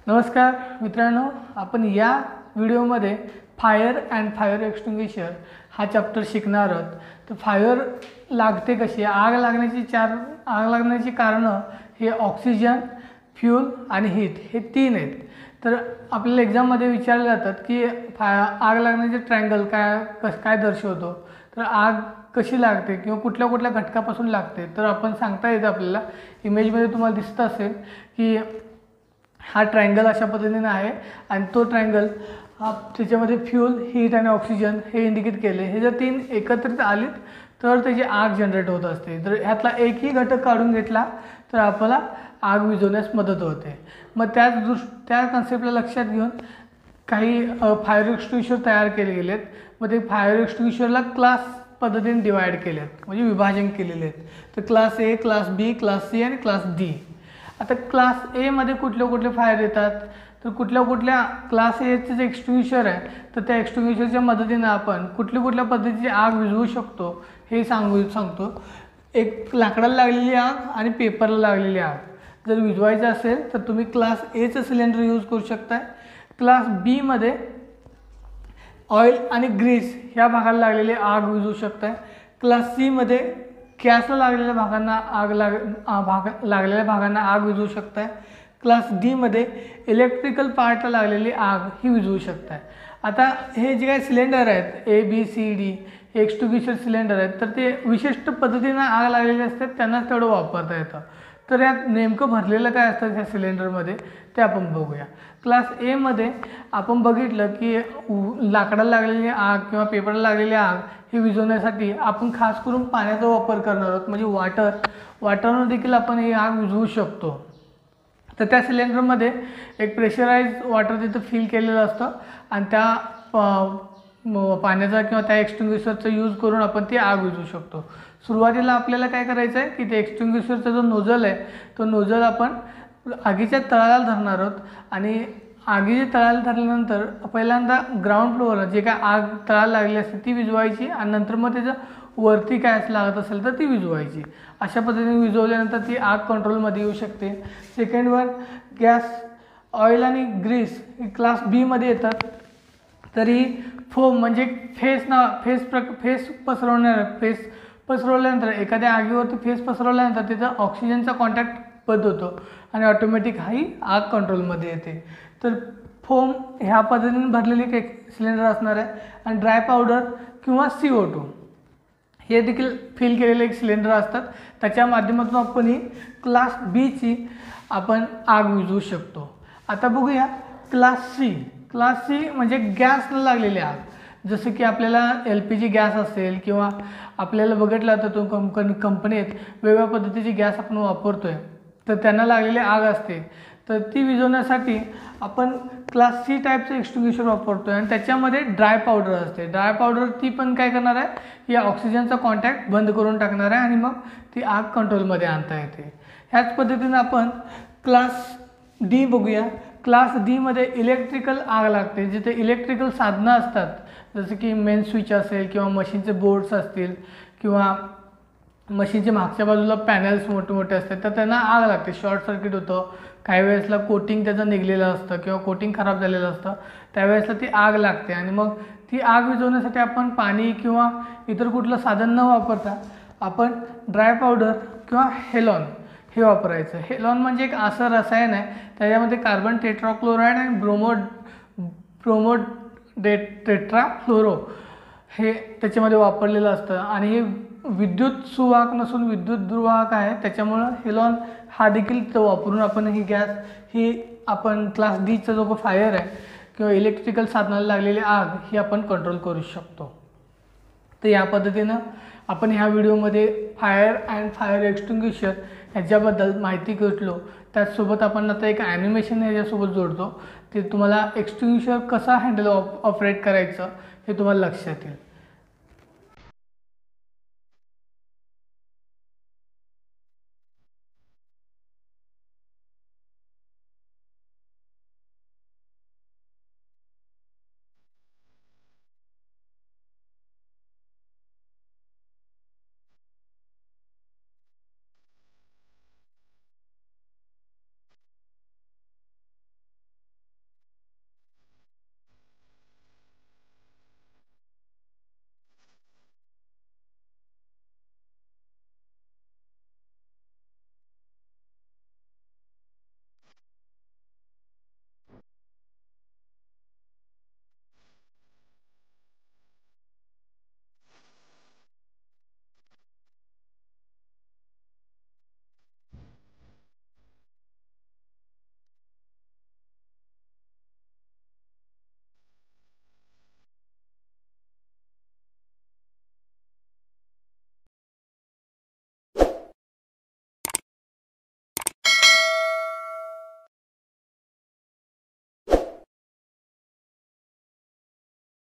नमस्कार मित्रांनो, आपण या व्हिडिओमध्ये फायर अँड फायर एक्सटिंग्विशर हा चॅप्टर शिकणार आहोत। तर फायर लागते कशी, आग लागण्याची कारणं हे ऑक्सिजन, फ्यूल आणि हीट हे तीन आहेत। तर आपल्याला एक्झाममध्ये विचारले जातात की आग लागण्याचे ट्रायंगल काय दर्शवतो, तर आग कशी लागते किंवा कुठल्या कुठल्या घटकापासून लागते। तर आपण सांगता येतं, आपल्याला इमेजमध्ये तुम्हाला दिसत असेल की हा ट्रायंगल अशा पद्धतीने आहे आणि तो ट्रायंगल त्याच्यामध्ये फ्यूल, हीट आणि ऑक्सिजन हे इंडिकेट केले। हे जर तीन एकत्रित आलीत तर त्याची आग जनरेट होत असते। जर ह्यातला एकही घटक काढून घेतला तर आपल्याला आग विझवण्यास मदत होते। मग त्या कन्सेप्टला लक्षात घेऊन काही फायर एक्सटिंग्विशर तयार केले गेलेत। मग ते फायर एक्सटिंग्विशरला क्लास पद्धतीने डिवाइड केलेत, म्हणजे विभाजन केलेले आहेत। तर class A, class B, class C आणि क्लास डी। आता क्लास ए मध्ये कुठले फायर येतात, तर कुठल्या क्लास एचे जे एक्सटिंग्विशर आहे तर त्या एक्सटिंग्विशरच्या मदतीने आपण कुठल्या पद्धतीची आग विझवू शकतो हे सांगतो। एक लाकडाला लागलेली आग आणि पेपरला लागलेली आग जर विझवायचं असेल तर तुम्ही क्लास एचं सिलेंडर यूज करू शकता। क्लास बी मध्ये ऑइल आणि ग्रीस ह्या भागाला लागलेली आग विझवू शकता। क्लास सी मध्ये गॅसला लागलेल्या भागांना आग विझवू शकताय। क्लास डी मध्ये इलेक्ट्रिकल पार्टला लागलेली आग ही विझवू शकताय। आता हे जे काही सिलेंडर आहेत A B C D extinguisher cylinder आहेत, तर ते विशिष्ट पद्धतीने आग लागलेले असतात, त्यांनाच तेवढं वापरता येतं। तर यात नेमकं भरलेलं काय असतं ह्या सिलेंडरमध्ये ते आपण बघूया। क्लास ए मध्ये आपण बघितलं की लाकडाला लागलेली आग किंवा पेपरला लागलेली आग ही विझवण्यासाठी आपण खास करून पाण्याचा वापर करणार आहोत, म्हणजे वाटरनं देखील आपण ही आग विझवू शकतो। तर त्या सिलेंडरमध्ये एक प्रेशराइज वॉटर तिथं फिल केलेलं असतं आणि त्या पाण्याचा किंवा त्या एक्सटिंग्विशरचा यूज करून आपण ती आग विझवू शकतो। सुरुवातीला आपल्याला काय करायचं आहे की ते एक्सटिंग्विशरचा जो नोझल आहे तो नोझल आपण आगीच्या तळाला धरणार आहोत आणि आगीच्या तळाला धरल्यानंतर पहिल्यांदा ग्राउंड फ्लोअर जे काय आग तळाला लागली असते ती विझवायची आणि नंतर मग त्याचं वरती काय लागत असेल तर ती विझवायची। अशा पद्धतीने विझवल्यानंतर ती आग कंट्रोलमध्ये येऊ शकते। सेकंड वन, गॅस, ऑइल आणि ग्रीस क्लास बी मध्ये येतात। तरी फोम म्हणजे फेस पसरवल्यानंतर एखाद्या आगीवरती फेस पसरवल्यानंतर तिथं ऑक्सिजनचा कॉन्टॅक्ट बंद होतो आणि ऑटोमॅटिक ही आग कंट्रोलमध्ये येते। तर फोम ह्या पद्धतीने भरलेली एक सिलेंडर असणार आहे आणि ड्राय पावडर किंवा CO2 हे देखील फिल केलेले एक सिलेंडर असतात। त्याच्या माध्यमातून आपण ही क्लास बीची आपण आग विझवू शकतो। आता बघूया क्लास सी म्हणजे गॅसला लागलेली आग, जसं की आपल्याला LPG गॅस असेल किंवा आपल्याला बघितला तर तो कंपनीत वेगवेगळ्या पद्धतीची गॅस आपण वापरतोय तर त्यांना लागलेली आग असते, तर ती विझवण्यासाठी आपण क्लास सी टाईपचं एक्सटिंग्विशर वापरतोय आणि त्याच्यामध्ये ड्राय पावडर असते। ड्राय पावडर ती पण काय करणार आहे, या ऑक्सिजनचा कॉन्टॅक्ट बंद करून टाकणार आहे आणि मग ती आग कंट्रोलमध्ये आणता येते। ह्याच पद्धतीने आपण क्लास डी बघूया। क्लास डी मध्ये इलेक्ट्रिकल आग लागते, जिथे इलेक्ट्रिकल साधनं असतात, जसं की मेन स्विच असेल किंवा मशीनचे बोर्ड्स असतील किंवा मशीनच्या मागच्या बाजूला पॅनल्स मोठे असतात, तर त्यांना आग लागते, शॉर्ट सर्किट होतं। काही वेळेसला कोटिंग त्याचं निघलेलं असतं किंवा कोटिंग खराब झालेलं असतं, त्यावेळेसला ती आग लागते आणि मग ती आग विझवण्यासाठी आपण पाणी किंवा इतर कुठलं साधन न वापरता आपण ड्राय पावडर किंवा हेलॉन हे वापरायचं। हेलॉन म्हणजे एक असं रसायन आहे, त्याच्यामध्ये कार्बन टेट्राक्लोराईड आणि ब्रोमो टेट्राफ्लोरो हे त्याच्यामध्ये वापरलेलं असतं आणि हे विद्युत सुवाहक नसून विद्युत दुर्वाहक आहे। त्याच्यामुळं हेलॉन हा देखील तो वापरून आपण ही गॅस ही आपण क्लास डीचा जो फायर आहे किंवा इलेक्ट्रिकल साधनाला लागलेली आग ही आपण कंट्रोल करू शकतो। तर या पद्धतीनं आपण ह्या व्हिडिओमध्ये फायर अँड फायर एक्सटिंग्विशर ह्याच्याबद्दल माहिती घेतलो। त्याचसोबत आपण आता एक ॲनिमेशन ह्याच्यासोबत जोडतो, ते तुम्हाला एक्सटिंग्विशर कसा हँडल ऑपरेट करायचं हे तुम्हाला लक्षात येईल।